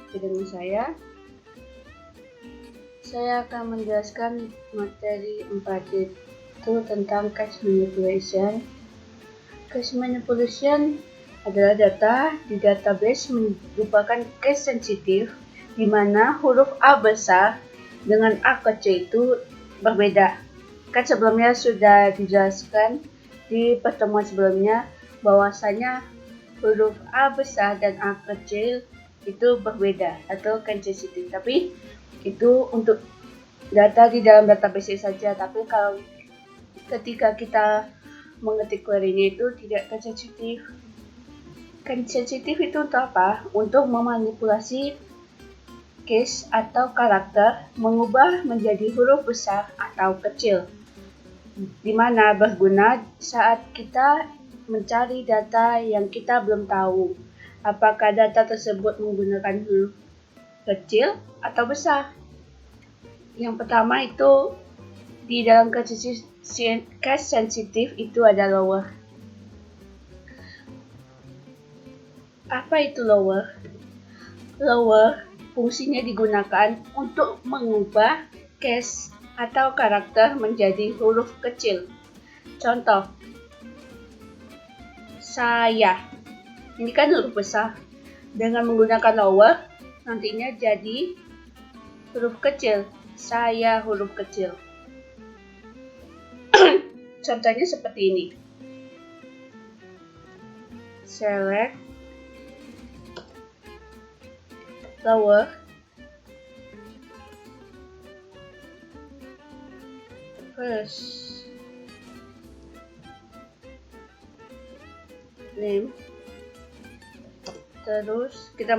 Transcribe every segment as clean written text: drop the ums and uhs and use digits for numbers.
dengan saya akan menjelaskan materi 4 yaitu tentang cache manipulation. Cache manipulation adalah data di database merupakan cache sensitif di mana huruf A besar dengan A kecil itu berbeda. Kan sebelumnya sudah dijelaskan di pertemuan sebelumnya bahwasanya huruf A besar dan A kecil itu berbeda atau cache sensitif, tapi itu untuk data di dalam database saja. Tapi kalau ketika kita mengetik query-nya itu tidak cache sensitif. Cache sensitif itu untuk apa? Untuk memanipulasi cache atau karakter, mengubah menjadi huruf besar atau kecil, di mana berguna saat kita mencari data yang kita belum tahu apakah data tersebut menggunakan huruf kecil atau besar. Yang pertama itu di dalam cache sensitif itu ada lower. Apa itu lower? Lower fungsinya digunakan untuk mengubah cache atau karakter menjadi huruf kecil. Contoh, saya. Ini kan huruf besar. Dengan menggunakan lower, nantinya jadi huruf kecil. Saya huruf kecil. Contohnya seperti ini. Select lower first name, terus kita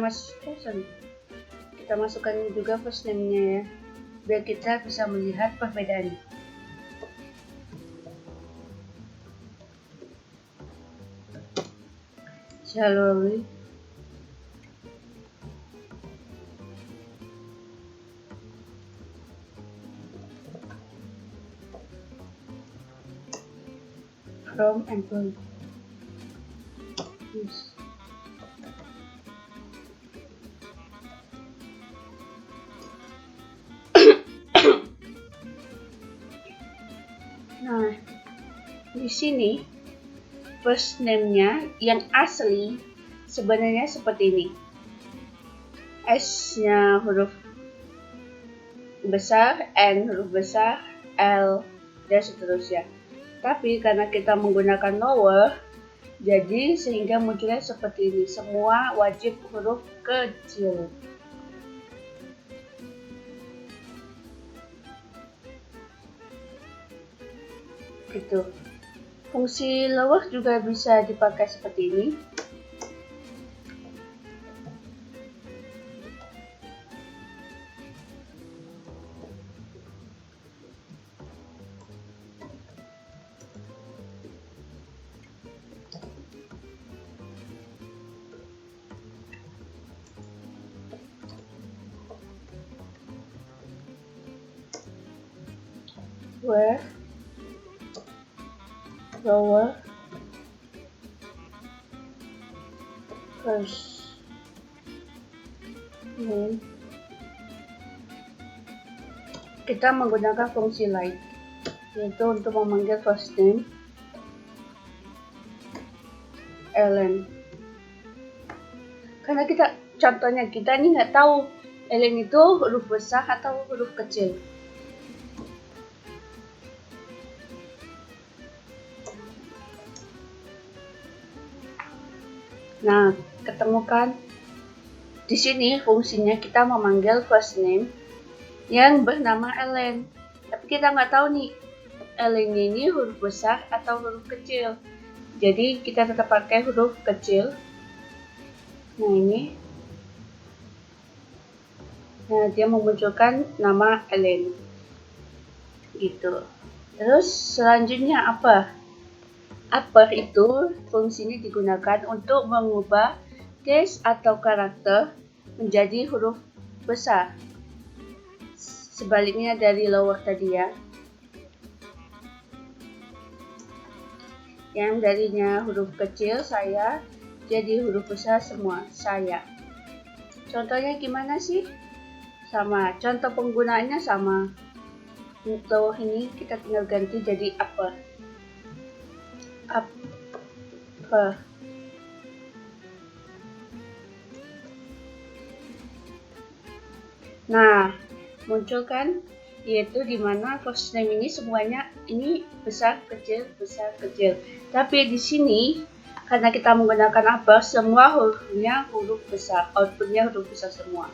masukkan juga first name-nya ya, biar kita bisa melihat perbedaannya. Salary from employee. Yes. Nah, di sini first name-nya yang asli sebenarnya seperti ini. S-nya huruf besar, N huruf besar, L, dan seterusnya. Tapi karena kita menggunakan lower, jadi sehingga munculnya seperti ini. Semua wajib huruf kecil. Gitu. Fungsi lower juga bisa dipakai seperti ini. Where lower first name, kita menggunakan fungsi lain, yaitu untuk memanggil first name Ellen. Karena contohnya kita ini nggak tahu Ellen itu huruf besar atau huruf kecil. Nah, ketemukan di sini fungsinya kita memanggil first name yang bernama Ellen. Tapi kita nggak tahu nih Ellen ini huruf besar atau huruf kecil. Jadi kita tetap pakai huruf kecil. Nah ini. Nah, dia memunculkan nama Ellen. Gitu. Terus selanjutnya apa? Upper itu fungsinya digunakan untuk mengubah cache atau karakter menjadi huruf besar. Sebaliknya dari lower tadi ya. Yang darinya huruf kecil saya jadi huruf besar semua saya. Contohnya gimana sih? Sama, contoh penggunaannya sama. Untuk ini kita tinggal ganti jadi apa? Apa? Nah, muncul kan? Yaitu dimana first name ini semuanya ini besar kecil besar kecil. Tapi di sini karena kita menggunakan apa? Semua hurufnya huruf besar, outputnya huruf besar semua.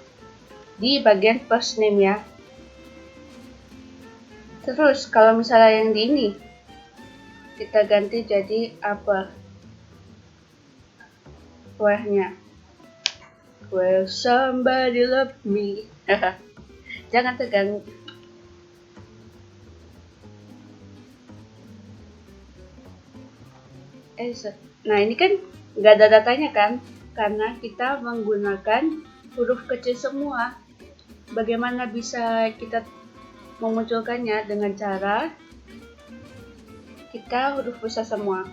Di bagian first name ya. Terus kalau misalnya yang di ini kita ganti jadi apa? Where-nya. Will somebody love me? Jangan tegang. Nah ini kan nggak ada datanya kan? Karena kita menggunakan huruf kecil semua. Bagaimana bisa kita memunculkannya dengan cara kita huruf besar semua.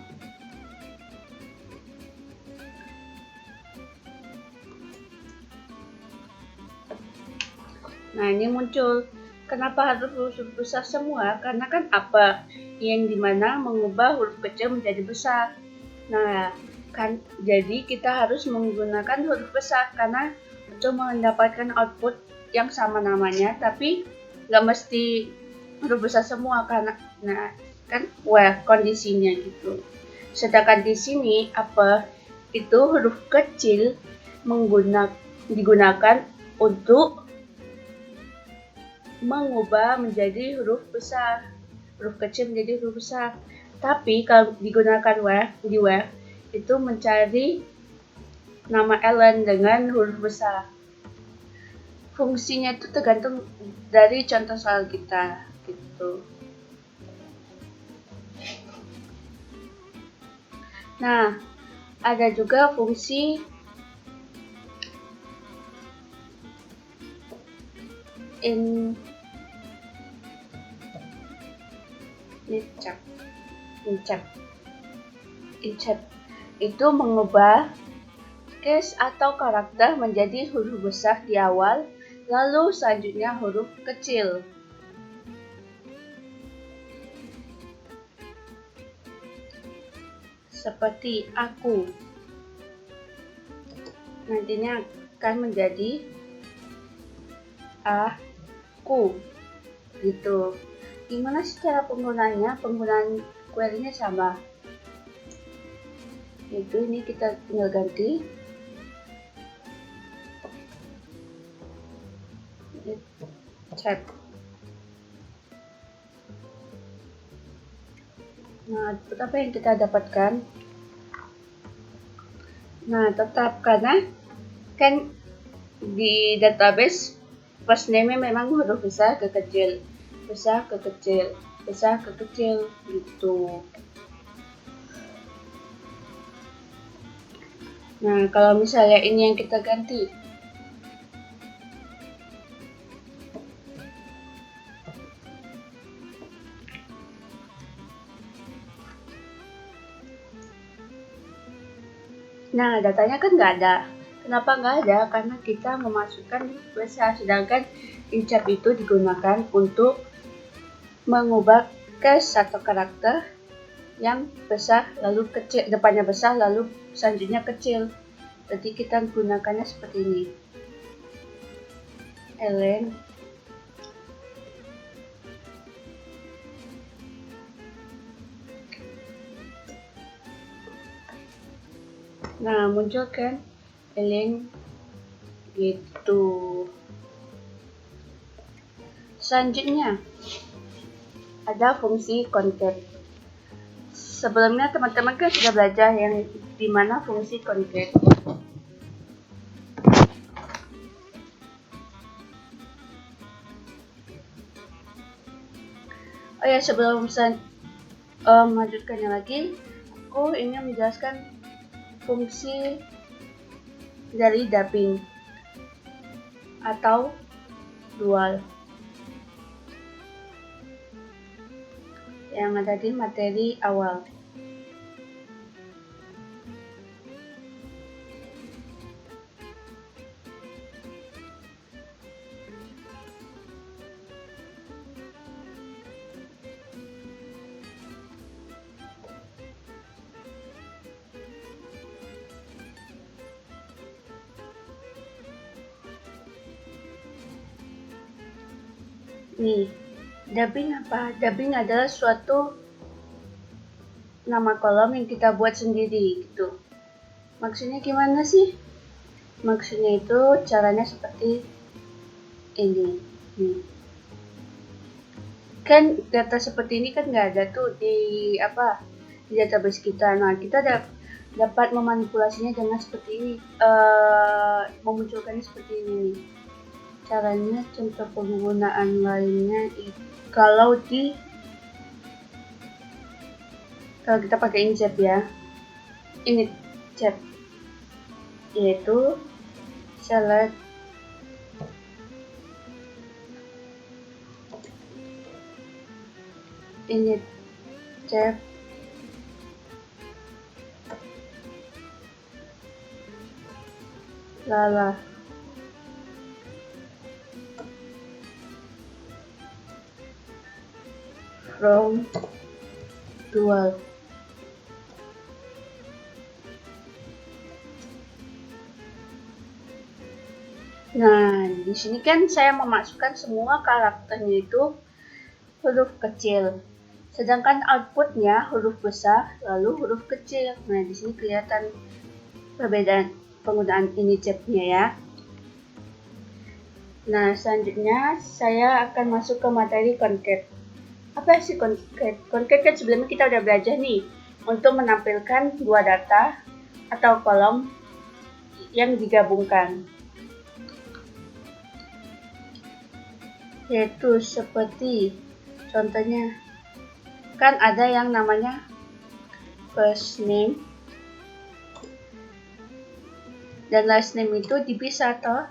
Nah ini muncul. Kenapa harus huruf besar semua? Karena kan apa yang dimana mengubah huruf kecil menjadi besar. Nah kan jadi kita harus menggunakan huruf besar karena untuk mendapatkan output yang sama namanya, tapi nggak mesti huruf besar semua karena kan kondisinya gitu. Sedangkan di sini apa itu huruf kecil digunakan untuk mengubah menjadi huruf besar, huruf kecil menjadi huruf besar. Tapi kalau digunakan di where itu mencari nama Ellen dengan huruf besar. Fungsinya itu tergantung dari contoh soal kita gitu. Nah, ada juga fungsi incap itu mengubah case atau karakter menjadi huruf besar di awal, lalu selanjutnya huruf kecil. Seperti aku. Nantinya akan menjadi aku. Gitu. Gimana sih cara penggunaannya? Penggunaan query-nya sama. Itu ini kita tinggal ganti. Chat. Nah, apa yang kita dapatkan? Nah, tetap karena kan di database first name-nya memang huruf besar ke kecil, besar ke kecil, besar ke kecil gitu. Nah, kalau misalnya ini yang kita ganti, nah datanya kan nggak ada. Kenapa nggak ada? Karena kita memasukkan besar, sedangkan incap itu digunakan untuk mengubah case atau karakter yang besar lalu kecil, depannya besar lalu selanjutnya kecil. Jadi kita gunakannya seperti ini. Ellen nah muncul kan Ellen gitu. Selanjutnya ada fungsi concat. Sebelumnya teman-teman kan sudah belajar yang dimana fungsi concat. Oh ya, sebelum melanjutkannya lagi, aku ingin menjelaskan fungsi dari dubbing atau dual yang ada di materi awal. Nih, dubbing apa? Dubbing adalah suatu nama kolom yang kita buat sendiri gitu. Maksudnya gimana sih? Maksudnya itu caranya seperti ini. Nih. Kan data seperti ini kan nggak ada tuh di database kita. Nah, kita dapat memanipulasinya dengan seperti ini, memunculkannya seperti ini. Caranya, contoh penggunaan lainnya kalau kita pakai inject ya, ini chat yaitu select init chat lala from dual. Nah, di sini kan saya memasukkan semua karakternya itu huruf kecil. Sedangkan outputnya huruf besar lalu huruf kecil. Nah, di sini kelihatan perbedaan penggunaan initcepnya ya. Nah, selanjutnya saya akan masuk ke materi concat. Apa sih concat? Concat kan sebelumnya kita udah belajar nih untuk menampilkan dua data atau kolom yang digabungkan. Yaitu seperti contohnya kan ada yang namanya first name dan last name itu dipisah toh.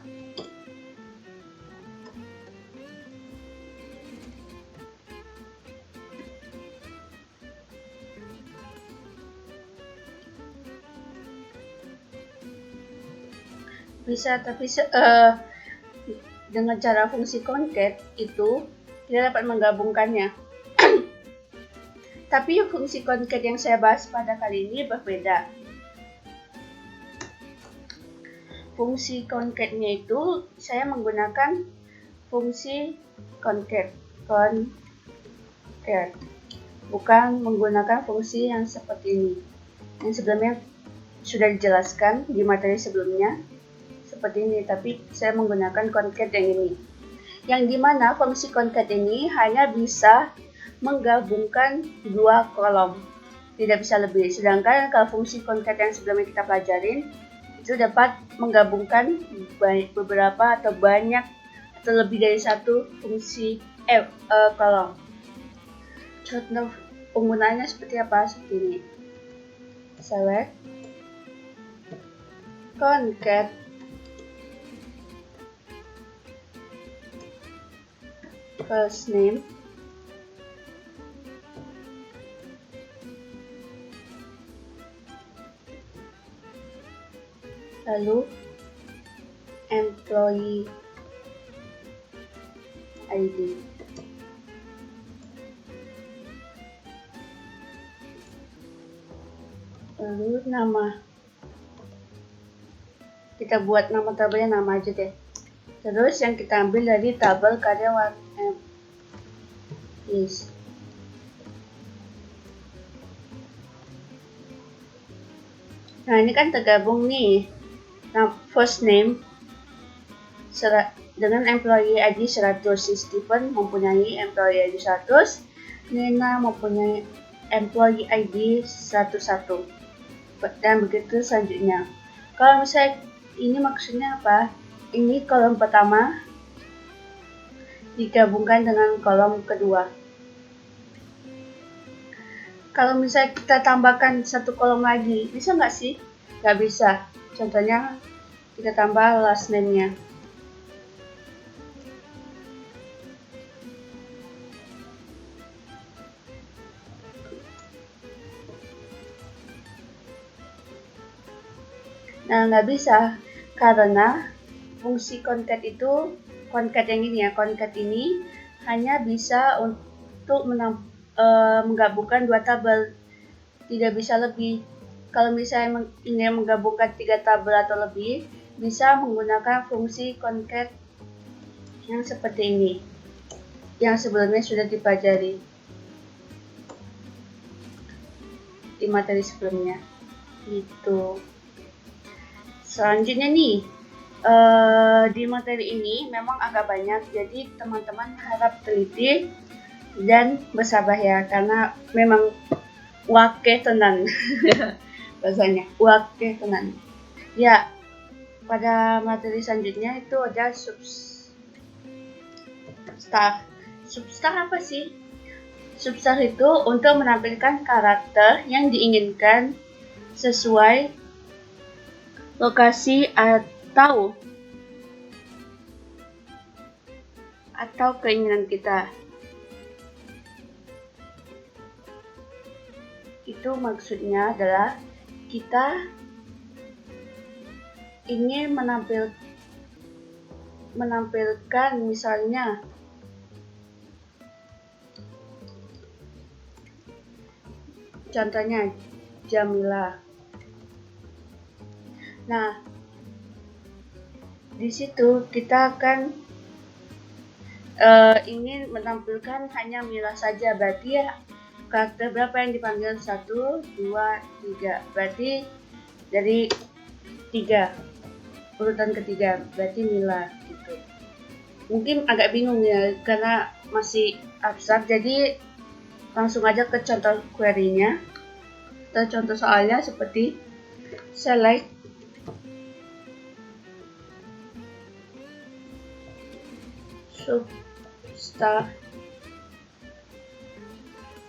Bisa, tapi dengan cara fungsi concat itu kita dapat menggabungkannya. Tapi fungsi concat yang saya bahas pada kali ini berbeda. Fungsi concatnya itu saya menggunakan fungsi concat, bukan menggunakan fungsi yang seperti ini. Yang sebelumnya sudah dijelaskan di materi sebelumnya seperti ini, tapi saya menggunakan concat yang ini. Yang dimana fungsi concat ini hanya bisa menggabungkan dua kolom, tidak bisa lebih. Sedangkan kalau fungsi concat yang sebelumnya kita pelajarin itu dapat menggabungkan beberapa atau banyak atau lebih dari satu fungsi kolom. Contoh penggunaannya seperti apa? Seperti ini. Select concat first name lalu employee ID. Lalu nama. Kita buat nama tabelnya nama aja deh. Terus yang kita ambil dari tabel karyawan. Yes. Nah, ini kan tergabung nih. Nah, first name dengan employee ID 100. Stephen mempunyai employee ID 100. Nina mempunyai employee ID 11. Dan begitu selanjutnya. Kalau misalnya ini maksudnya apa? Ini kolom pertama digabungkan dengan kolom kedua. Kalau misalnya kita tambahkan satu kolom lagi, bisa nggak sih? Nggak bisa. Contohnya kita tambah last name-nya. Nah, nggak bisa karena fungsi concat itu, concat yang ini ya, concat ini hanya bisa untuk menggabungkan dua tabel, tidak bisa lebih. Kalau misalnya ingin menggabungkan 3 tabel atau lebih, bisa menggunakan fungsi concat yang seperti ini. yang sebelumnya sudah dipelajari di materi sebelumnya gitu. Selanjutnya nih, di materi ini memang agak banyak, jadi teman-teman harap teliti dan bersabar ya, karena memang wake tenan bahasanya, wake tenan ya. Pada materi selanjutnya itu ada substar. Substar apa sih? Substar itu untuk menampilkan karakter yang diinginkan sesuai lokasi atau keinginan kita. Itu maksudnya adalah kita ingin menampilkan misalnya contohnya Jamila. Nah, di situ kita akan ingin menampilkan hanya Mila saja, berarti ya karakter berapa yang dipanggil? 1, 2, 3. Berarti dari 3, urutan ketiga, berarti Mila gitu. Mungkin agak bingung ya, karena masih abstrak, jadi langsung aja ke contoh query-nya atau contoh soalnya seperti select substar,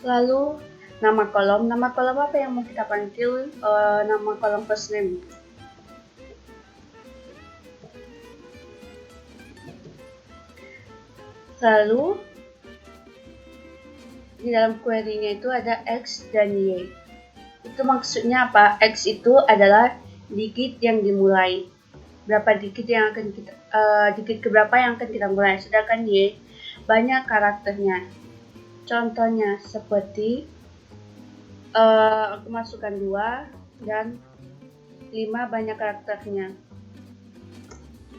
lalu nama kolom apa yang mau kita panggil? Nama kolom first name. Lalu di dalam query-nya itu ada X dan Y. Itu maksudnya apa? X itu adalah digit yang dimulai. Berapa digit yang akan kita digit keberapa yang akan kita mulai. Sedangkan Y banyak karakternya. Contohnya seperti aku masukkan 2 dan 5 banyak karakternya.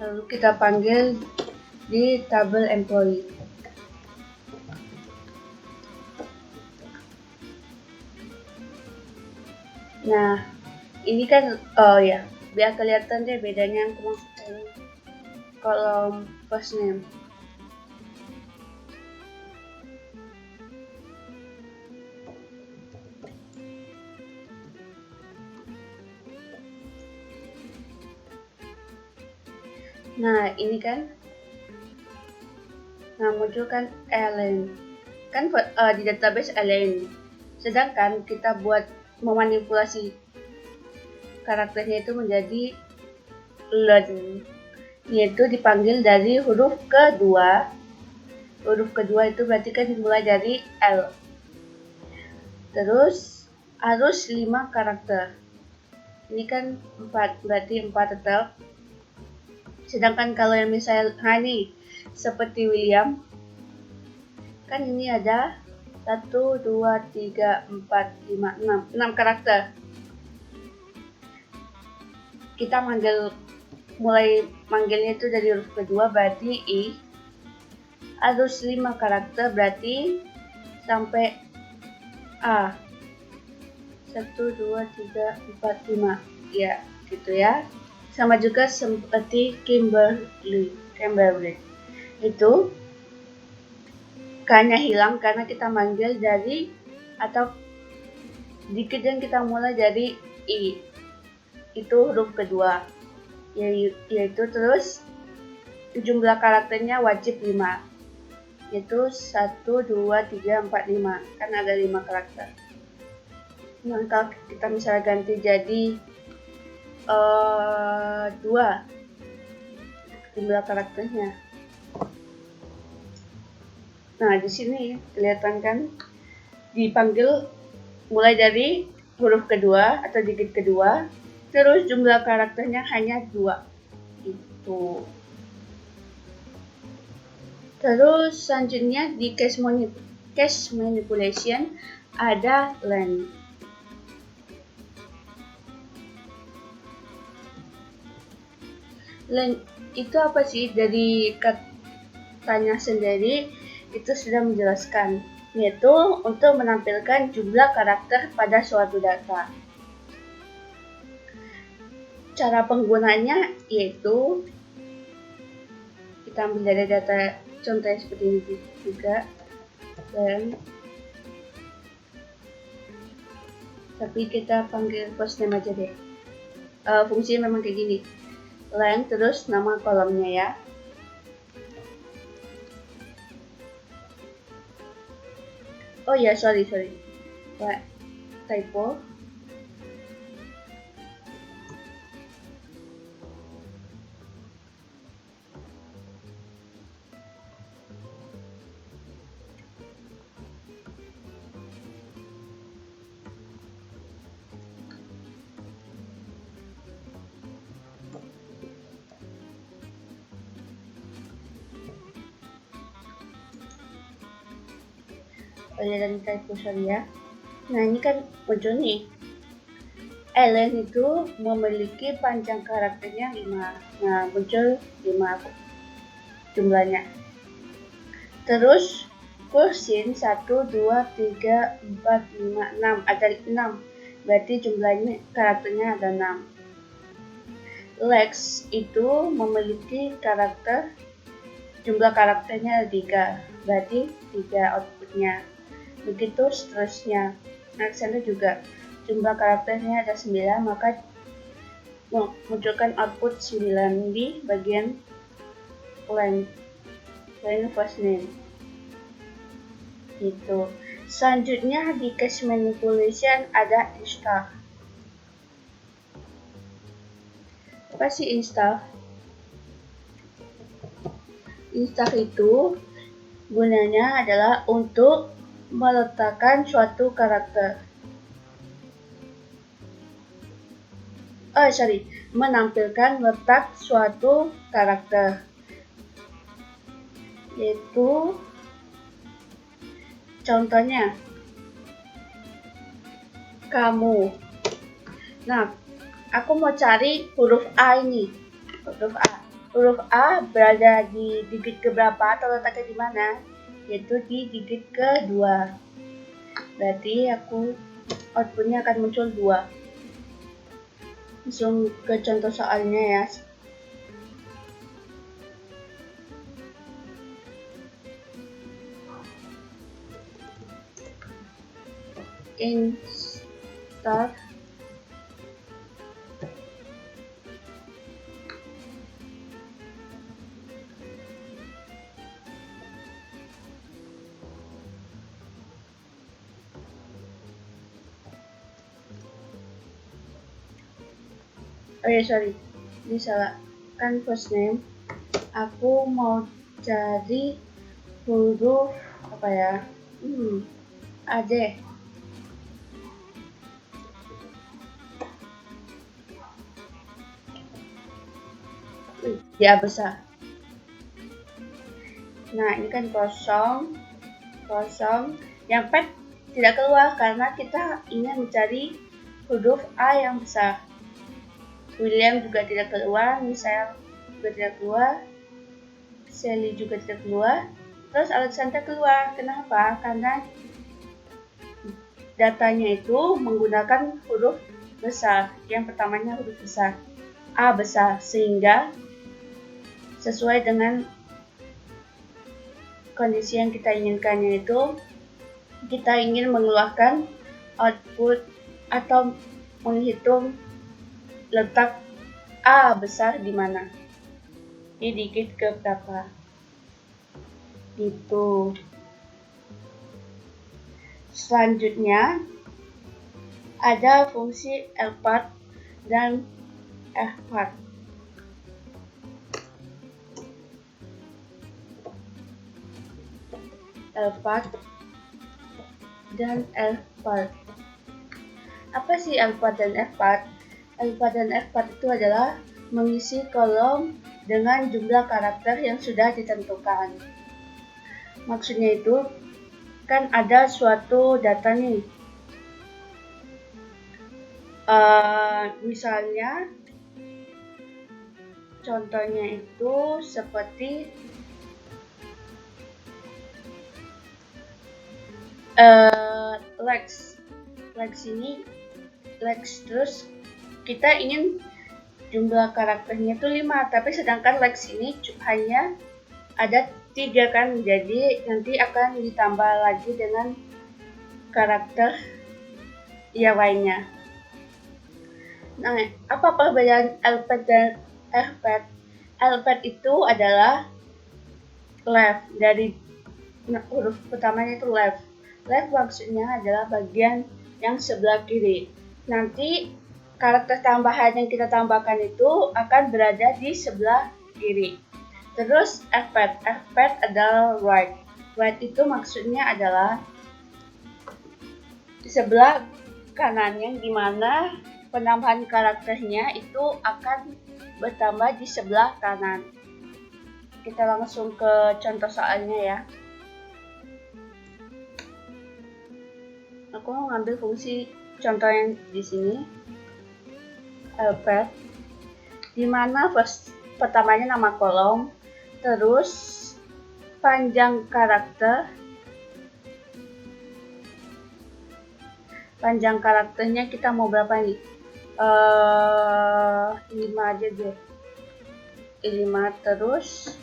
Lalu kita panggil di tabel employee. Nah, ini kan biar kelihatan deh bedanya yang masukin kolom first name. Nah, ini kan muncul kan Ellen. Kan di database Ellen. Sedangkan kita buat memanipulasi karakternya itu menjadi Len, yaitu dipanggil dari huruf kedua. Huruf kedua itu berarti kan dimulai dari L. Terus harus 5 karakter. Ini kan 4, berarti 4 tetap. Sedangkan kalau yang misalnya nih seperti William, kan ini ada 1, 2, 3, 4, 5, 6 karakter. Kita mulai manggilnya itu dari huruf kedua, berarti I. Harus 5 karakter, berarti sampai A. 1, 2, 3, 4, 5. Ya, gitu ya. Sama juga seperti Kimberly. Itu K-nya hilang karena kita manggil dari atau dikit yang kita mulai dari I. Itu huruf kedua. Yaitu terus jumlah karakternya wajib 5. Yaitu 1, 2, 3, 4, 5. Kan ada 5 karakter. Nah, kalau kita misalnya ganti jadi 2 jumlah karakternya. Nah, di sini kelihatan kan dipanggil mulai dari huruf kedua atau digit kedua, terus jumlah karakternya hanya 2. Itu. Terus selanjutnya di case manipulation ada len. Len itu apa sih? Dari katanya sendiri itu sudah menjelaskan, yaitu untuk menampilkan jumlah karakter pada suatu data. Cara penggunaannya yaitu kita ambil dari data contohnya seperti ini juga, dan tapi kita panggil post name aja deh. Fungsinya memang kayak gini, length terus nama kolomnya ya. Oh ya, sorry, typo. Dari typo, sorry ya. Nah, ini kan muncul nih, length itu memiliki panjang karakternya 5. Nah, muncul 5 jumlahnya. Terus kursin 1, 2, 3, 4, 5, 6, ada 6. Berarti jumlahnya karakternya ada 6. Lex itu memiliki jumlah karakternya ada 3. Berarti 3 outputnya. Begitu seterusnya. Alexander juga jumlah karakternya ada 9, maka munculkan output 9 di bagian length first name. Itu. Selanjutnya di case manipulation ada install. Apa sih install? Install itu gunanya adalah untuk meletakkan suatu karakter. Menampilkan letak suatu karakter. Yaitu contohnya kamu. Nah, aku mau cari huruf A ini. Huruf A berada di digit keberapa atau letaknya di mana? Yaitu di digit kedua. Berarti outputnya akan muncul 2. Langsung ke contoh soalnya ya. Install ini salah, kan first name. Aku mau cari huruf apa ya? A deh. Ya besar. Nah, ini kan kosong. Yang pet tidak keluar karena kita ingin mencari huruf A yang besar. William juga tidak keluar, Michelle juga tidak keluar, Sally juga tidak keluar, terus Alexander keluar. Kenapa? Karena datanya itu menggunakan huruf besar. Yang pertamanya huruf besar, A besar, sehingga sesuai dengan kondisi yang kita inginkan, yaitu kita ingin mengeluarkan output atau menghitung letak A besar di mana, di digit ke berapa. Itu. Selanjutnya ada fungsi lpart dan fpart. Lpart dan fpart. Apa sih lpart dan fpart? Lpart dan fpart itu adalah mengisi kolom dengan jumlah karakter yang sudah ditentukan. Maksudnya itu, kan ada suatu data nih. Misalnya, contohnya itu seperti Lex ini Lex, terus kita ingin jumlah karakternya itu 5, tapi sedangkan Lex ini hanya ada 3 kan, jadi nanti akan ditambah lagi dengan karakter yang lainnya. Nah, apa perbedaan Elpet dan Elpet? Elpet itu adalah left, dari huruf pertamanya itu left. Left maksudnya adalah bagian yang sebelah kiri. Nanti karakter tambahan yang kita tambahkan itu akan berada di sebelah kiri. Terus Elpet adalah right. Right itu maksudnya adalah di sebelah kanan, yang dimana penambahan karakternya itu akan bertambah di sebelah kanan. Kita langsung ke contoh soalnya ya. Aku mau ngambil fungsi contoh yang di sini, Elpet, dimana pertamanya nama kolom, terus panjang karakternya kita mau berapa nih? 5 aja deh. 5, terus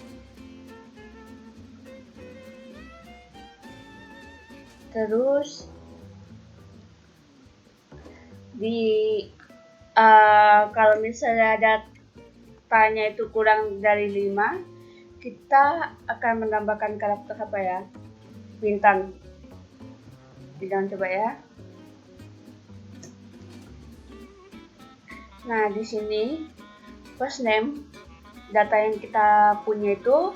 di kalau misalnya datanya itu kurang dari 5, kita akan menambahkan karakter apa ya? Bintang coba ya. Nah, di sini first name, data yang kita punya itu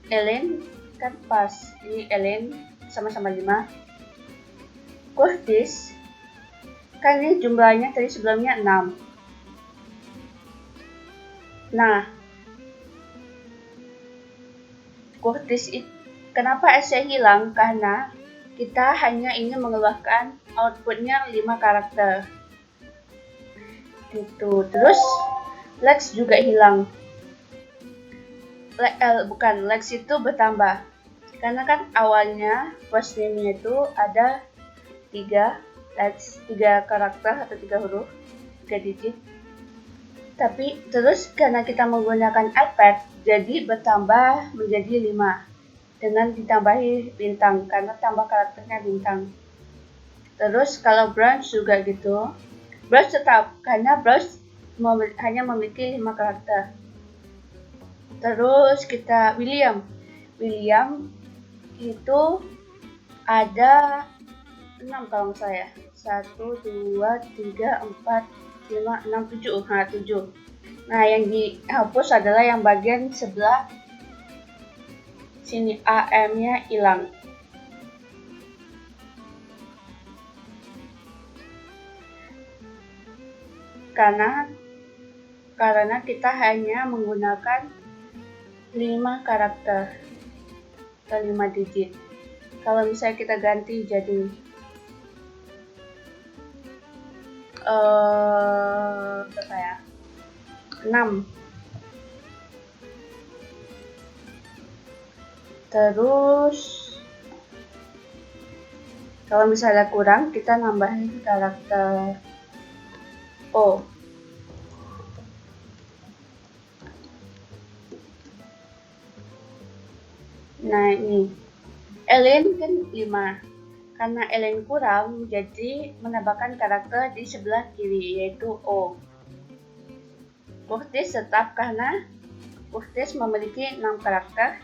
Ellen, kan pas, ini Ellen sama-sama 5. Curtis, kan ini jumlahnya tadi sebelumnya 6. Nah, Curtis kenapa S-nya hilang? Karena kita hanya ingin mengeluarkan outputnya 5 karakter. Gitu. Terus Lex juga hilang. Lex itu bertambah. Karena kan awalnya first name-nya itu ada 3 karakter atau 3 huruf, 3 digit. Tapi terus karena kita menggunakan Elpet, jadi bertambah menjadi 5 dengan ditambahi bintang, karena tambah karakternya bintang. Terus kalau Branch juga gitu. Branch tetap, karena Branch hanya memiliki 5 karakter. Terus kita William itu ada 6 kalau saya. 1, 2, 3, 4, 5, 6, 7. Nah, 7. Nah, yang dihapus adalah yang bagian sebelah sini, AM-nya hilang. Karena kita hanya menggunakan 5 karakter atau 5 digit. Kalau misalnya kita ganti jadi berapa ya? 6. Terus kalau misalnya kurang, kita nambahin karakter O. Nah, ini Ellen kan 5. Karena Ellen kurang, jadi menambahkan karakter di sebelah kiri, yaitu O. Curtis tetap karena Curtis memiliki 6 karakter.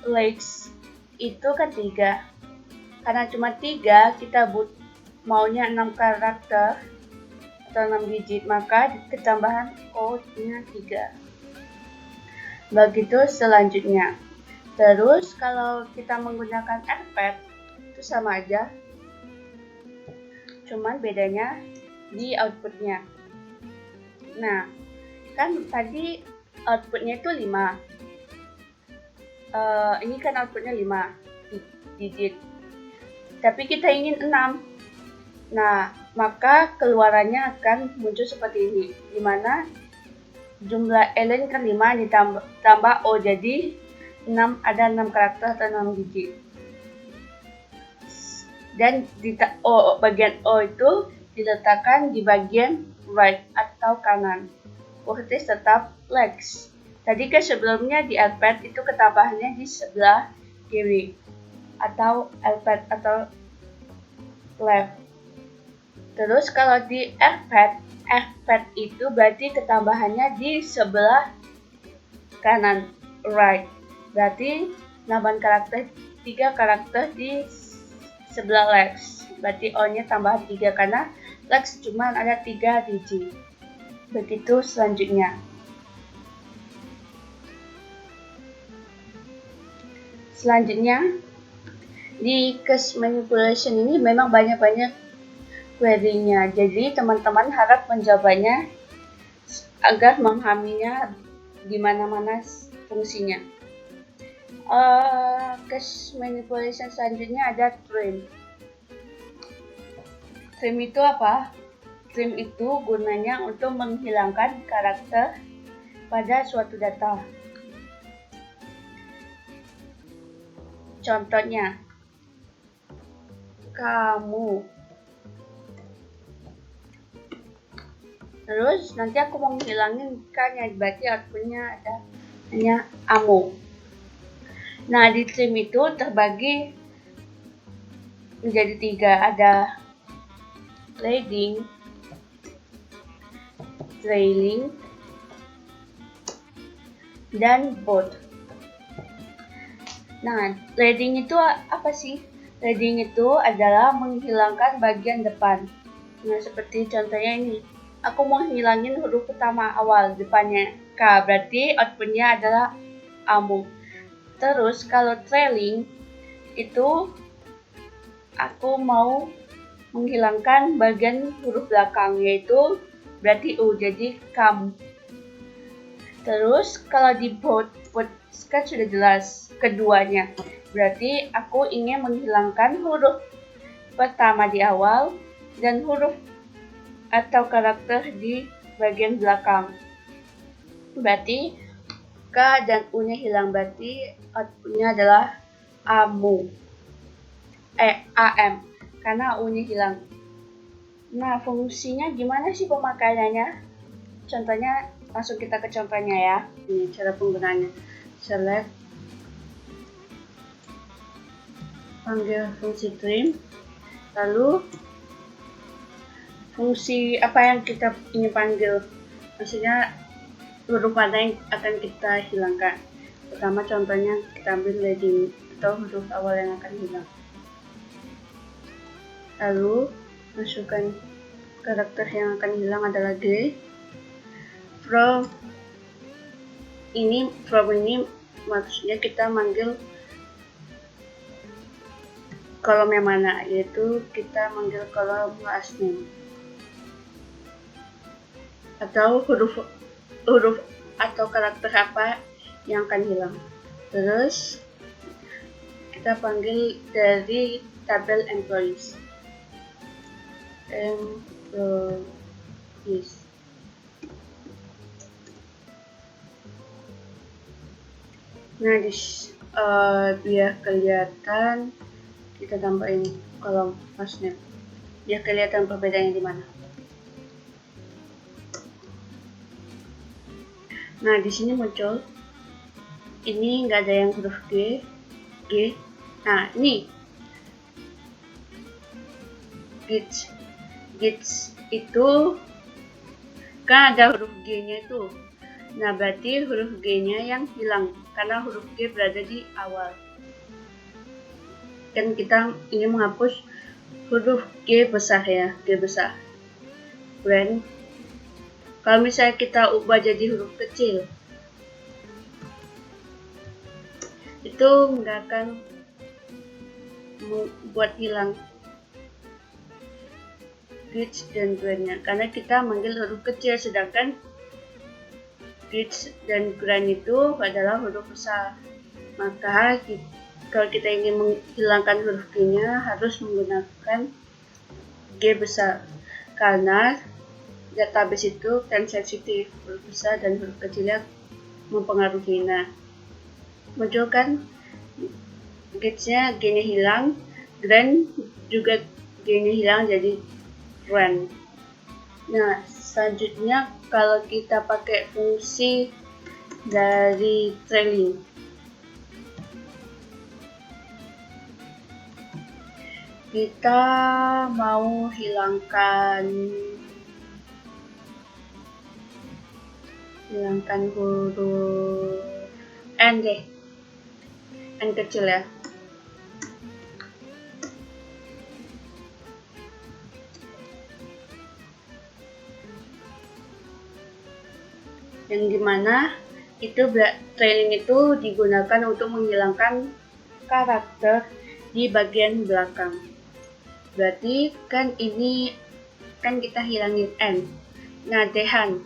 Lex itu kan 3. Karena cuma 3, kita maunya 6 karakter atau 6 digit, maka ketambahan O-nya 3. Begitu selanjutnya. Terus kalau kita menggunakan Elpet itu sama aja, cuman bedanya di outputnya. Nah, kan tadi outputnya itu 5. Ini kan outputnya 5 digit, tapi kita ingin 6. Nah, maka keluarannya akan muncul seperti ini, dimana jumlah Ellen kan 5 ditambah O, jadi 6, ada 6 karakter atau 6 digit. dan bagian O itu diletakkan di bagian right atau kanan. Voltage tetap legs. Tadi kan sebelumnya di LPAD itu ketambahannya di sebelah kiri atau LPAD atau left. Terus kalau di FPAD itu berarti ketambahannya di sebelah kanan, right. Berarti nambahan karakter 3 karakter di sebelah legs. Berarti O-nya tambahan 3 karena legs cuma ada 3 biji. Begitu selanjutnya. Di case manipulation ini memang banyak query-nya. Jadi teman-teman harap menjawabnya agar memahaminya di mana-mana fungsinya. Case manipulation selanjutnya ada trim. Trim itu apa? Trim itu gunanya untuk menghilangkan karakter pada suatu data. Contohnya, kamu. Terus nanti aku mau menghilangin kan, ya berarti outputnya ada hanya amu. Nah, di trim itu terbagi menjadi 3, ada leading, trailing, dan both. Nah, leading itu apa sih? Leading itu adalah menghilangkan bagian depan. Nah, seperti contohnya ini. Aku mau hilangin huruf pertama awal depannya K, berarti outputnya adalah amu. Terus kalau trailing itu aku mau menghilangkan bagian huruf belakang, yaitu berarti U, jadi kamu. Terus kalau di both kan sudah jelas keduanya, berarti aku ingin menghilangkan huruf pertama di awal dan huruf atau karakter di bagian belakang. Berarti K dan U-nya hilang, berarti outputnya adalah AM, karena U-nya hilang. Nah, fungsinya gimana sih pemakaiannya? Contohnya, langsung kita ke contohnya ya. Ini cara penggunaannya. Select, panggil fungsi trim, lalu fungsi apa yang kita ingin panggil, maksudnya huruf mana yang akan kita hilangkan. Pertama contohnya kita ambil leading atau huruf awal yang akan hilang. Lalu masukkan karakter yang akan hilang adalah G. From ini maksudnya kita manggil kolom yang mana, yaitu kita manggil kolom last name atau huruf atau karakter apa yang akan hilang. Terus kita panggil dari tabel employees. Nah, biar kelihatan kita tambahin kolom last name, biar kelihatan perbedaannya di mana. Nah, di sini muncul ini nggak ada yang huruf G. Nah, ini gits itu kan ada huruf G-nya itu. Nah, berarti huruf G-nya yang hilang karena huruf G berada di awal. Kan kita ingin menghapus huruf G besar ya, G besar. Kemudian kalau misalnya kita ubah jadi huruf kecil, itu nggak akan membuat hilang gits dan grind-nya, karena kita manggil huruf kecil, sedangkan gits dan grind itu adalah huruf besar. Maka kalau kita ingin menghilangkan huruf G-nya harus menggunakan G besar, karena database itu kan sensitif, huruf besar dan huruf kecilnya mempengaruhi. Nah, muncul kan gitsnya G-nya hilang, grind juga G-nya hilang jadi rand. Nah, selanjutnya kalau kita pakai fungsi dari trailing, kita mau hilangkan huruf N deh, N kecil ya. Yang dimana itu trailing itu digunakan untuk menghilangkan karakter di bagian belakang. Berarti kan ini kan kita hilangin N. Nah, dehan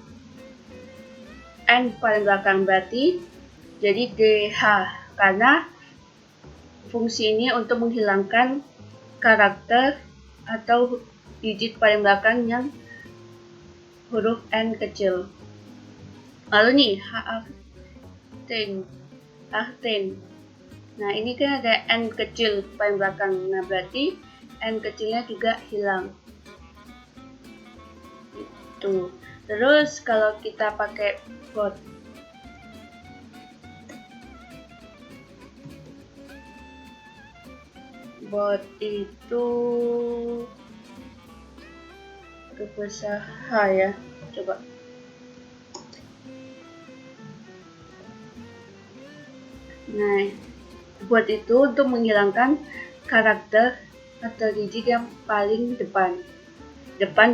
N paling belakang berarti jadi DH karena fungsi ini untuk menghilangkan karakter atau digit paling belakang yang huruf N kecil. Lalu nih H10. Nah, ini kan ada N kecil paling belakang. Nah, berarti N kecilnya juga hilang. Itu. Terus kalau kita pakai bot itu berusaha ya. Coba. Nah, bot itu untuk menghilangkan karakter atau digit yang paling depan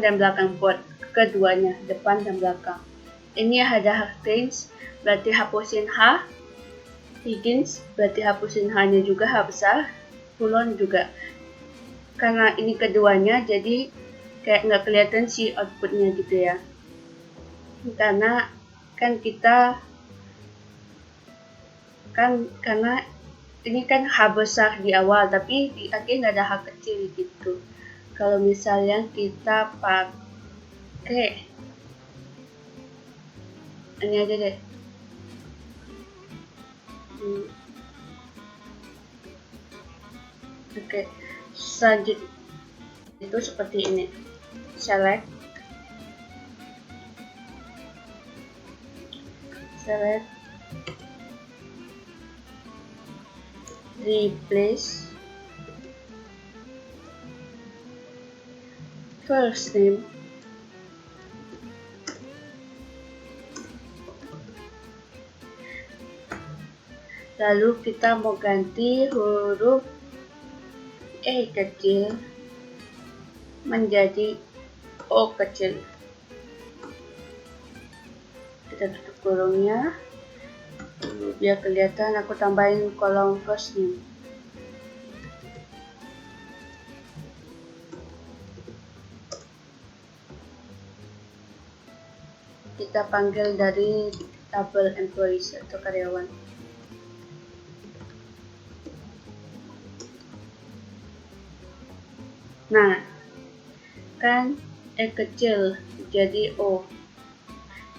dan belakang bot, keduanya depan dan belakang. Ini ada H10, berarti hapusin H. Higgins berarti hapusin H-nya juga, H besar. Fulon juga. Karena ini keduanya, jadi kayak nggak kelihatan sih outputnya gitu ya. Karena kan kita karena ini kan H besar di awal, tapi di akhir nggak ada H kecil gitu. Kalau misalnya kita pakai ini aja deh. Oke, selanjutnya itu seperti ini. Select, replace first name lalu kita mau ganti huruf E kecil menjadi O kecil. Kita tutup kurungnya biar kelihatan. Aku tambahin kolom first name. Kita panggil dari tabel employees atau karyawan. Nah, kan E kecil jadi O.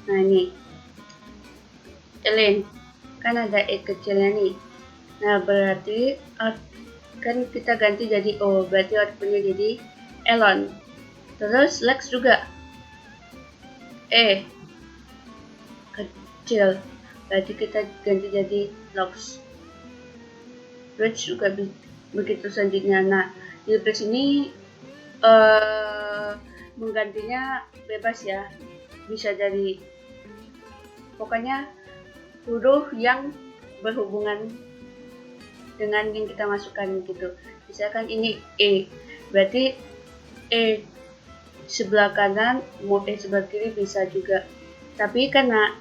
Nah, ini Elaine, kan ada E kecilnya nih. Nah, berarti kan kita ganti jadi O, berarti outputnya jadi Elon. Terus Lex juga E kecil, berarti kita ganti jadi Lox. Rich juga begitu selanjutnya. Nah, di sini menggantinya bebas ya, bisa dari pokoknya huruf yang berhubungan dengan yang kita masukkan gitu. Misalkan ini E, berarti E sebelah kanan mau E sebelah kiri bisa juga, tapi karena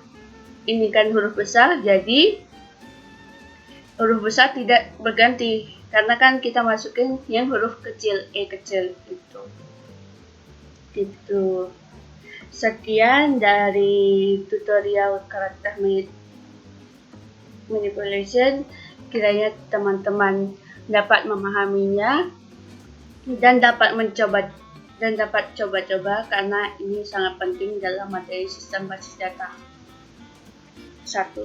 ini kan huruf besar, jadi huruf besar tidak berganti karena kan kita masukin yang huruf kecil, E kecil gitu. Sekian dari tutorial karakter manipulation. Kiranya teman-teman dapat memahaminya dan dapat coba-coba karena ini sangat penting dalam materi sistem basis data 1.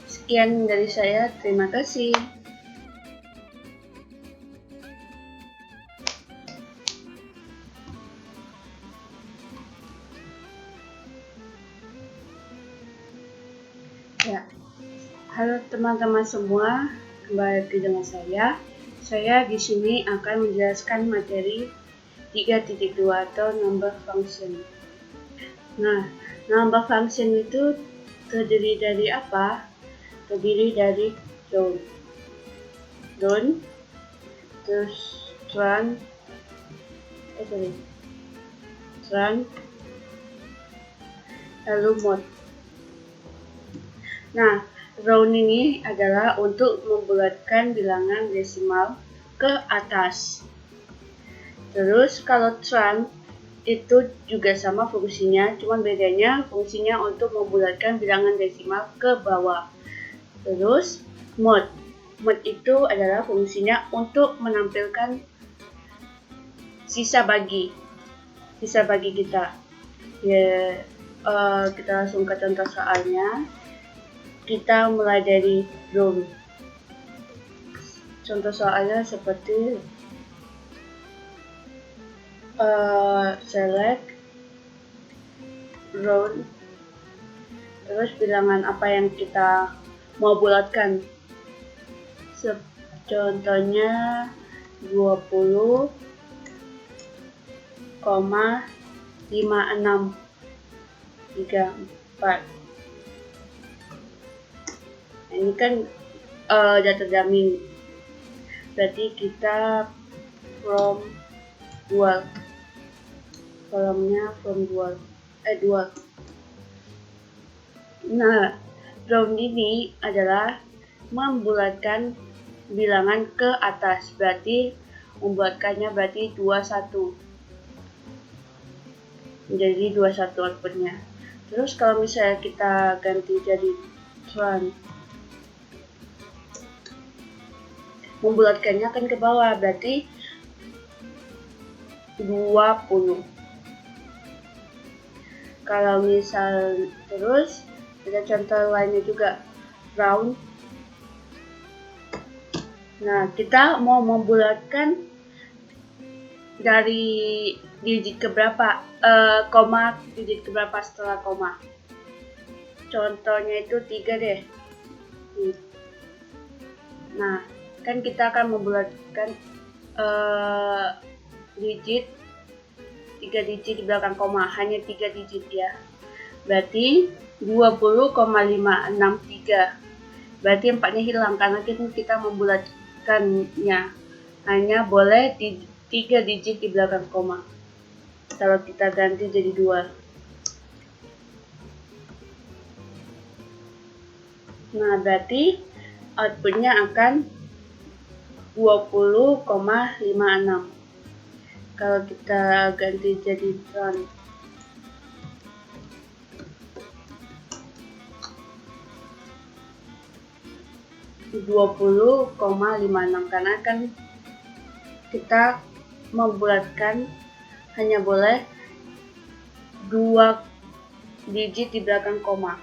Sekian dari saya, terima kasih. Ya, halo teman-teman semua, kembali lagi dengan saya. Saya di sini akan menjelaskan materi 3.2 atau number function. Nah, number function itu terdiri dari apa? Terdiri dari round, terus trunk, lalu mod. Nah, round ini adalah untuk membulatkan bilangan desimal ke atas. Terus kalau trunk itu juga sama fungsinya, cuman bedanya fungsinya untuk membulatkan bilangan desimal ke bawah. Terus mod itu adalah fungsinya untuk menampilkan sisa bagi kita. Ya, kita langsung ke contoh soalnya. Kita mulai dari round. Contoh soalnya seperti select round, terus bilangan apa yang kita mau bulatkan. Contohnya 20,5634. Ini kan data dummy, berarti kita from dual, kolomnya from dual. Nah, round ini adalah membulatkan bilangan ke atas, berarti membuatkannya berarti 21, menjadi 21 outputnya. Terus kalau misalnya kita ganti jadi trunk, membulatkannya akan ke bawah, berarti 20. Kalau misal terus ada contoh lainnya juga, round. Nah, kita mau membulatkan dari digit keberapa, koma digit keberapa setelah koma. Contohnya itu 3 deh. Nah, kan kita akan membulatkan 3 digit di belakang koma, hanya 3 digit ya. Berarti 20,563. Berarti 4-nya hilang karena kita membulatkannya hanya boleh di 3 digit di belakang koma. Kalau kita ganti jadi 2. Nah, berarti outputnya akan 20,56. Kalau kita ganti jadi trunk, (20,56) karena kan kita membulatkan hanya boleh 2 digit di belakang koma.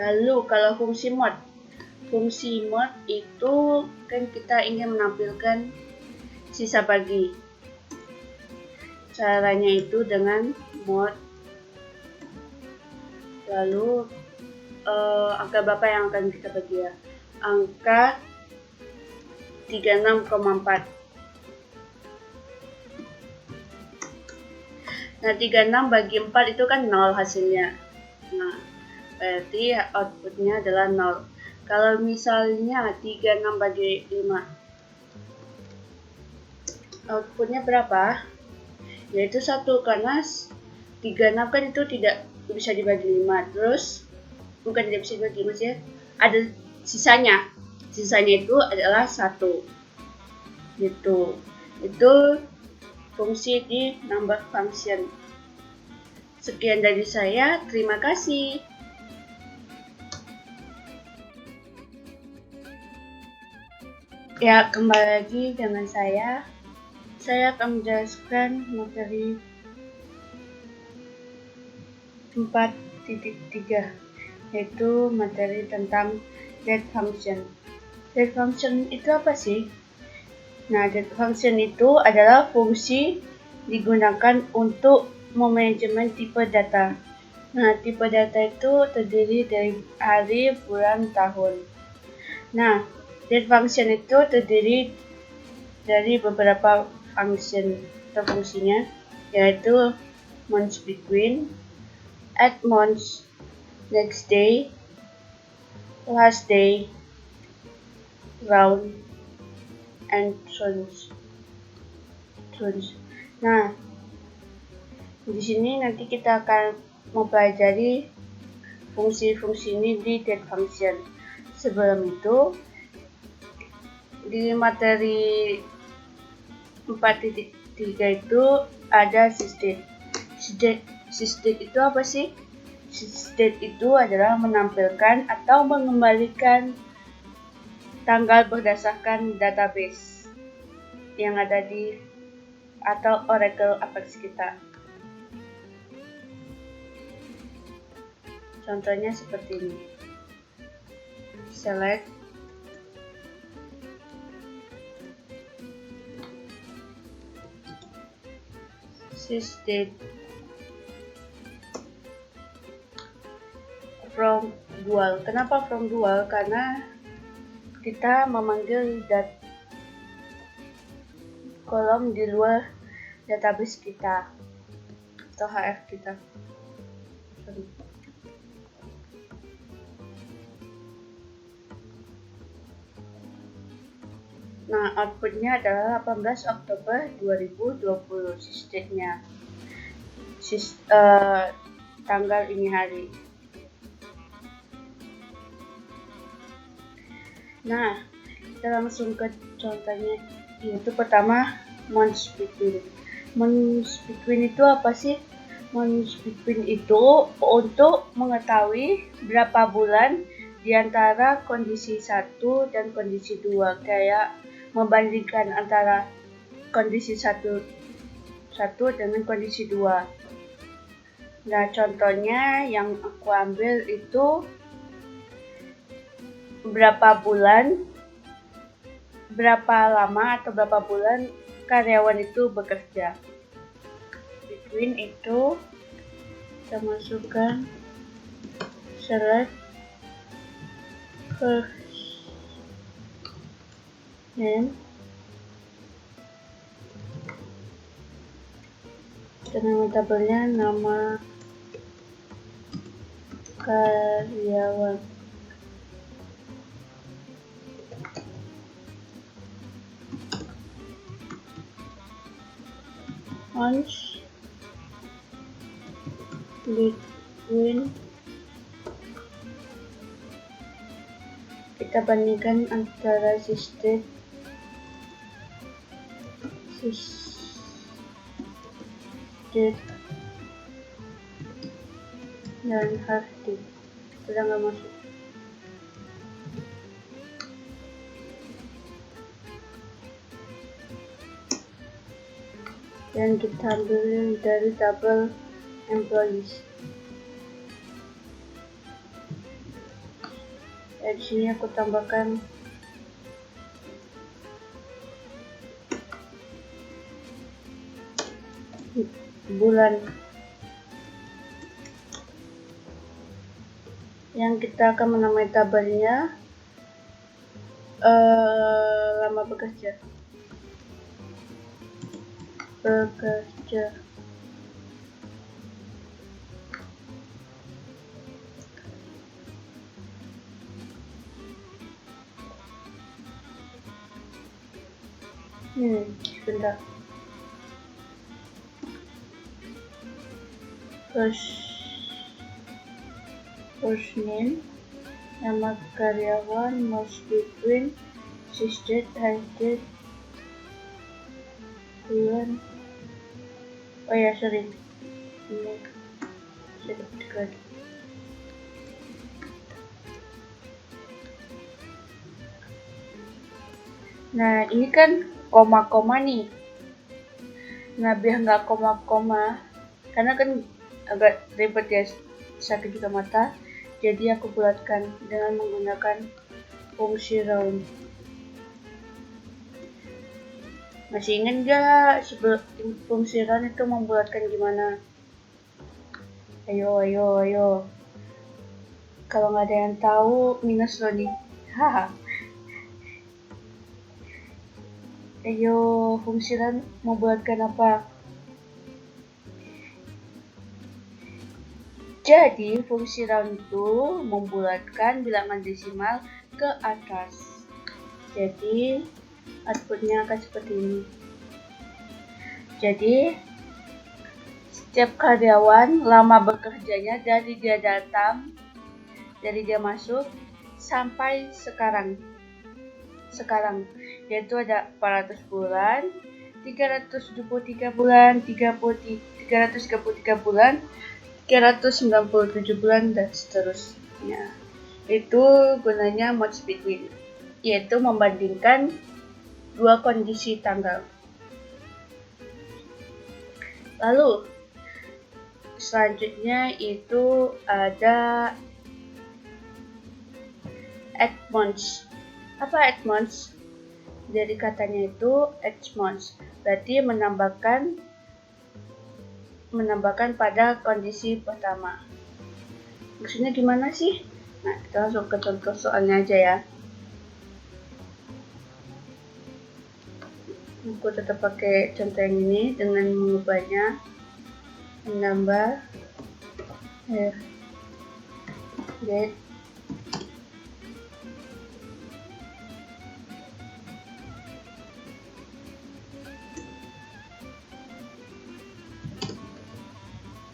Lalu kalau fungsi mod itu kan kita ingin menampilkan sisa bagi. Caranya itu dengan mod, lalu angka berapa yang akan kita bagi ya? Angka 36,4. Nah, 36 bagi 4 itu kan 0 hasilnya. Nah, berarti outputnya adalah 0. Kalau misalnya 36 bagi 5, outputnya berapa? Yaitu 1, karena 36 kan itu tidak bisa dibagi 5. Terus bukan tidak bisa dibagi, maksudnya ada sisanya. Sisanya itu adalah 1. Gitu. Itu fungsi di number function. Sekian dari saya, terima kasih. Ya, kembali lagi dengan saya. Saya akan menjelaskan materi 4.3, yaitu materi tentang get function. Get function itu apa sih? Nah, get function itu adalah fungsi digunakan untuk memanajemen tipe data. Nah, tipe data itu terdiri dari hari, bulan, tahun. Nah, date function itu terdiri dari beberapa function atau fungsinya, yaitu months between, add months, next day, last day, round, and truth. Nah, di sini nanti kita akan mempelajari fungsi-fungsi ini di date function. Sebelum itu, di materi 4.3 itu ada sysdate. Sysdate itu apa sih? Sysdate itu adalah menampilkan atau mengembalikan tanggal berdasarkan database yang ada di atau Oracle Apex kita. Contohnya seperti ini. Select sysdate from dual. Kenapa from dual? Karena kita memanggil kolom di luar database kita atau HF kita. Nah, outputnya adalah 18 Oktober 2020 sysdate-nya. Tanggal ini hari. Nah, kita langsung ke contohnya, yaitu pertama months between. Months between itu apa sih? Months between itu untuk mengetahui berapa bulan di antara kondisi 1 dan kondisi 2, kayak membandingkan antara kondisi 1 dengan kondisi 2. Nah, contohnya yang aku ambil itu berapa lama atau berapa bulan karyawan itu bekerja. Between itu kita masukkan select first name dengan tabelnya nama karyawan. Months between, kita bandingkan antara sysdate dan harddisk. Sudah nggak masuk. Dan kita ambil dari tabel employees. Di sini aku tambahkan bulan yang kita akan menamai tabelnya lama bekerja. Sebentar. First name, nama karyawan, months between, sysdate, harddisk, bulan. Oh ya, sorry. Ini sedikit. Nah, ini kan koma-koma nih. Nah, biar nggak koma-koma, karena kan agak ribet ya, sakit juga mata, jadi aku bulatkan dengan menggunakan fungsi round. Masih ingat nggak sebelum fungsi round itu membulatkan gimana? Ayo. Kalau nggak ada yang tahu, minus lo nih. Haha. Ayo, fungsiran mau buatkan apa? Jadi, fungsi round itu membulatkan bilangan desimal ke atas. Jadi, outputnya akan seperti ini. Jadi, setiap karyawan lama bekerjanya dari dia datang, dari dia masuk, sampai sekarang yaitu ada 400 bulan, 373 bulan, 333 bulan, 397 bulan, dan seterusnya. Itu gunanya match between, yaitu membandingkan dua kondisi tanggal. Lalu selanjutnya itu ada add months. Apa add months? Dari katanya itu add months, berarti menambahkan pada kondisi pertama. Maksudnya gimana sih? Nah, kita langsung ke contoh soalnya aja ya. Aku tetap pakai contoh yang ini dengan mengubahnya, menambah date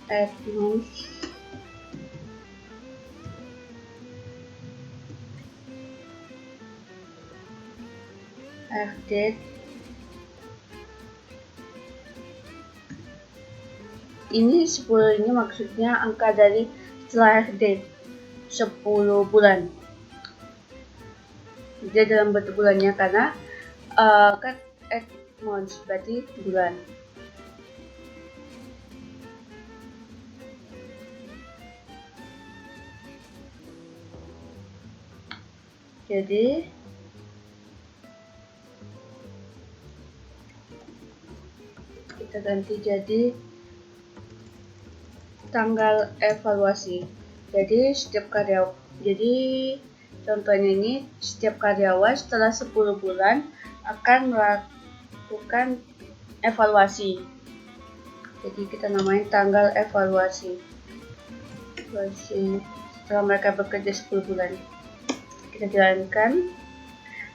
add months date. Ini 10 ini maksudnya angka dari setelah date 10 bulan. Dia dalam bentuk bulannya karena kan add months berarti bulan. Jadi kita ganti jadi tanggal evaluasi. Jadi contohnya ini setiap karyawan setelah 10 bulan akan melakukan evaluasi. Jadi kita namain tanggal evaluasi. Setelah mereka bekerja 10 bulan. Kita jalankan.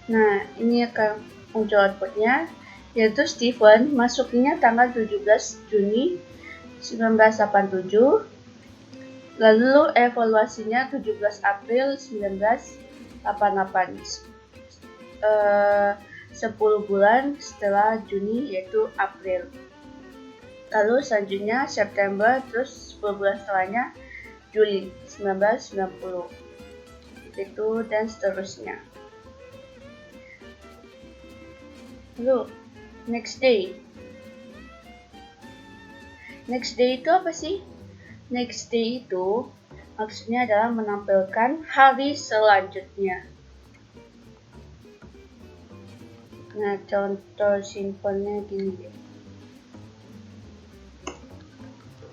Nah, ini akan muncul outputnya, yaitu Steven masuknya tanggal 17 Juni 1987, lalu evaluasinya 17 April 1988, 10 bulan setelah Juni yaitu April. Lalu selanjutnya September, terus 10 bulan setelahnya Juli 1990, itu dan seterusnya. Lalu next day itu apa sih? Next day itu maksudnya adalah menampilkan hari selanjutnya. Nah, contoh simpelnya gini deh.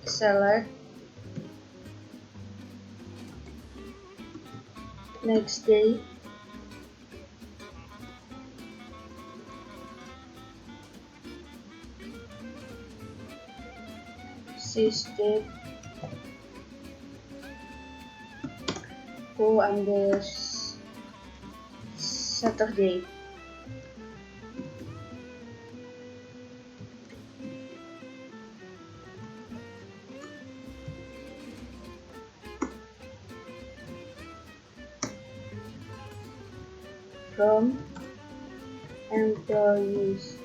Select next day system. Aku ambil Saturday. From employees.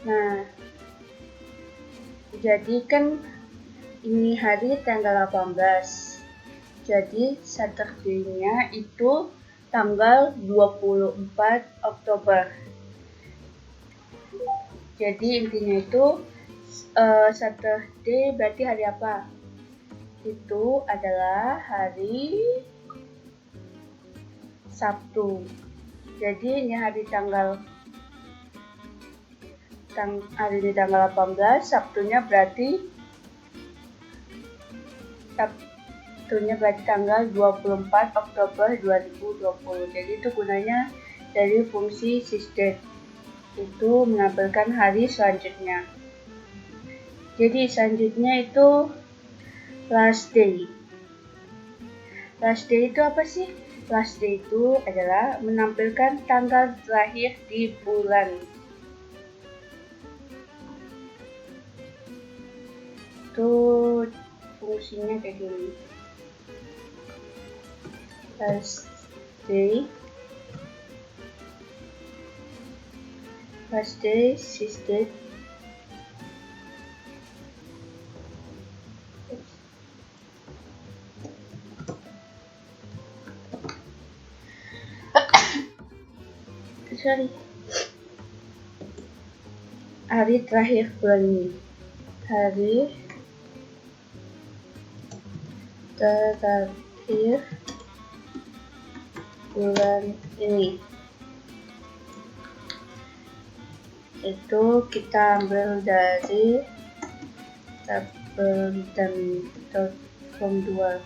Nah, jadi kan ini hari tanggal 18. Jadi Saturday-nya itu tanggal 24 Oktober. Jadi intinya itu Saturday berarti hari apa? Itu adalah hari Sabtu. Jadi ini hari tanggal hari ini tanggal 18, Sabtunya berarti tanggal 24 Oktober 2020. Jadi itu gunanya dari fungsi sysdate, itu menampilkan hari selanjutnya. Jadi selanjutnya itu last day. Last day itu apa sih? Last day itu adalah menampilkan tanggal terakhir di bulan. Itu fungsinya kayak gini. Last day, sysdate. Hari terakhir bulan ini. Hari terakhir bulan ini. Itu kita ambil dari tabel dan form 2.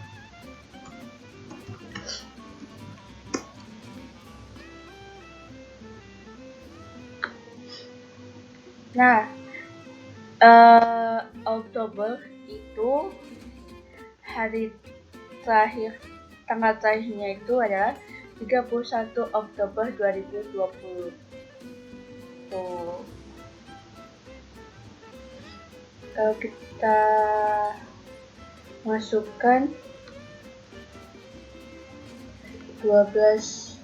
Nah, Oktober itu hari terakhir, tanggal terakhirnya itu adalah 31 Oktober 2020. Tuh. Kalau kita masukkan 12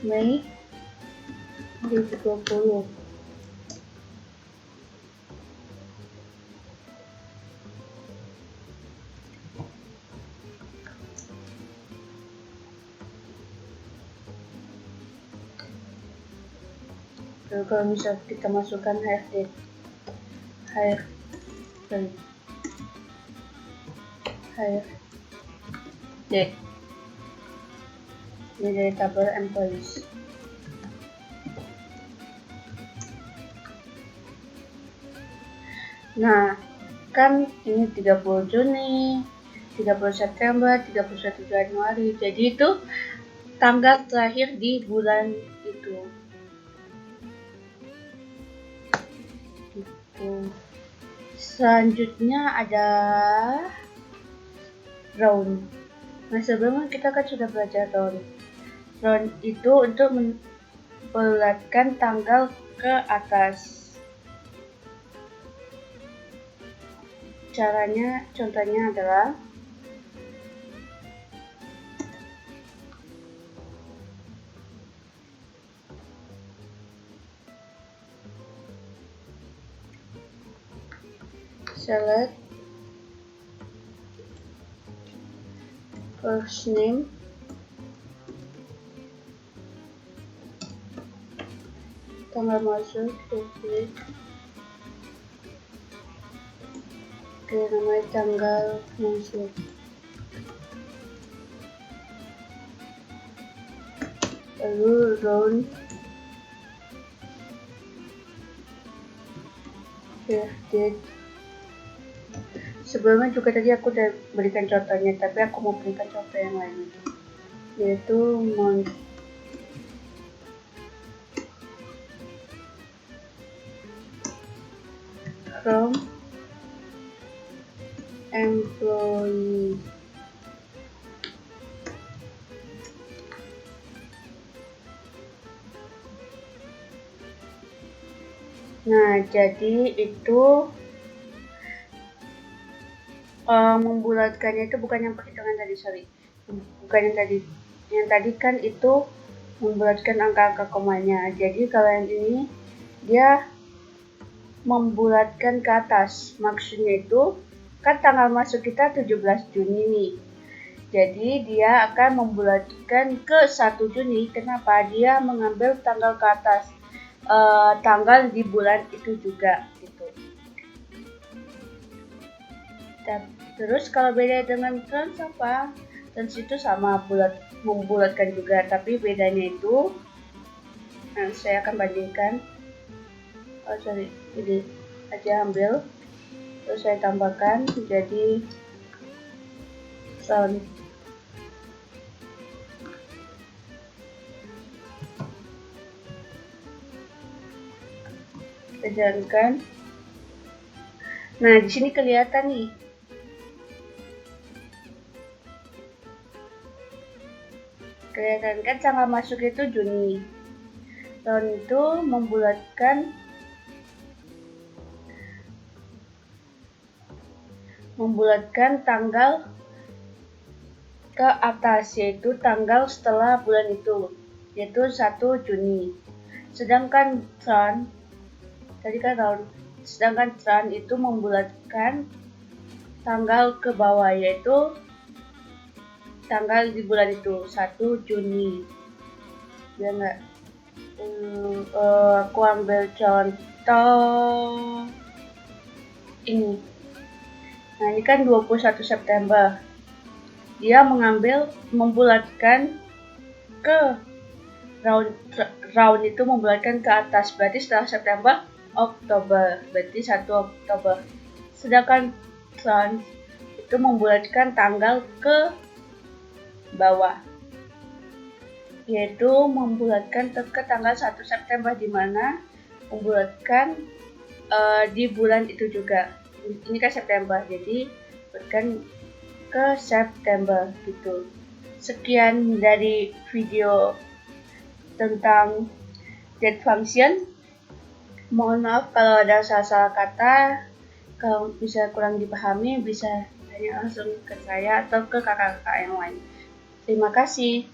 Mei 2020. Lalu kalau misal kita masukkan hire date ini dari tabel employees. Nah, kan ini 30 Juni, 30 September, 31 Januari. Jadi itu tanggal terakhir di bulan itu. Selanjutnya ada round. Nah, sebelumnya kita kan sudah belajar round. Round itu untuk membulatkan tanggal ke atas. Caranya, contohnya adalah select first name, tanggal masuk, pilih namanya tanggal masuk, lalu round date. Sebelumnya juga tadi aku udah berikan contohnya, tapi aku mau berikan contoh yang lain, yaitu month. From employee. Nah, jadi itu membulatkannya itu bukan yang perhitungan tadi, bukan yang tadi. Yang tadi kan itu membulatkan angka-angka komanya. Jadi kalau yang ini dia membulatkan ke atas. Maksudnya itu kan tanggal masuk kita 17 Juni nih. Jadi dia akan membulatkan ke 1 Juni. Kenapa? Dia mengambil tanggal ke atas, tanggal di bulan itu juga gitu. Terus kalau beda dengan trans apa? Trans itu sama membulatkan juga, tapi bedanya itu saya akan bandingkan ini aja ambil, terus saya tambahkan jadi round. Kita jalankan. Nah, di sini kelihatan nih. Kelihatan kan tanggal masuk itu Juni. Tahun itu membulatkan tanggal ke atas, yaitu tanggal setelah bulan itu, yaitu 1 Juni. Sedangkan Tran itu membulatkan tanggal ke bawah, yaitu tanggal di bulan itu 1 Juni. Ya enggak? Aku ambil contoh ini. Nah, ini kan 21 September. Dia membulatkan ke round itu membulatkan ke atas, berarti setelah September Oktober, berarti 1 Oktober. Sedangkan Trans itu membulatkan tanggal ke bawah, yaitu membulatkan ke tanggal 1 September, di mana membulatkan di bulan itu juga. Ini kan September, jadi bulatkan ke September gitu. Sekian dari video tentang date function. Mohon maaf kalau ada salah-salah kata. Kalau bisa kurang dipahami, bisa tanya langsung ke saya atau ke kakak-kakak yang lain. Terima kasih.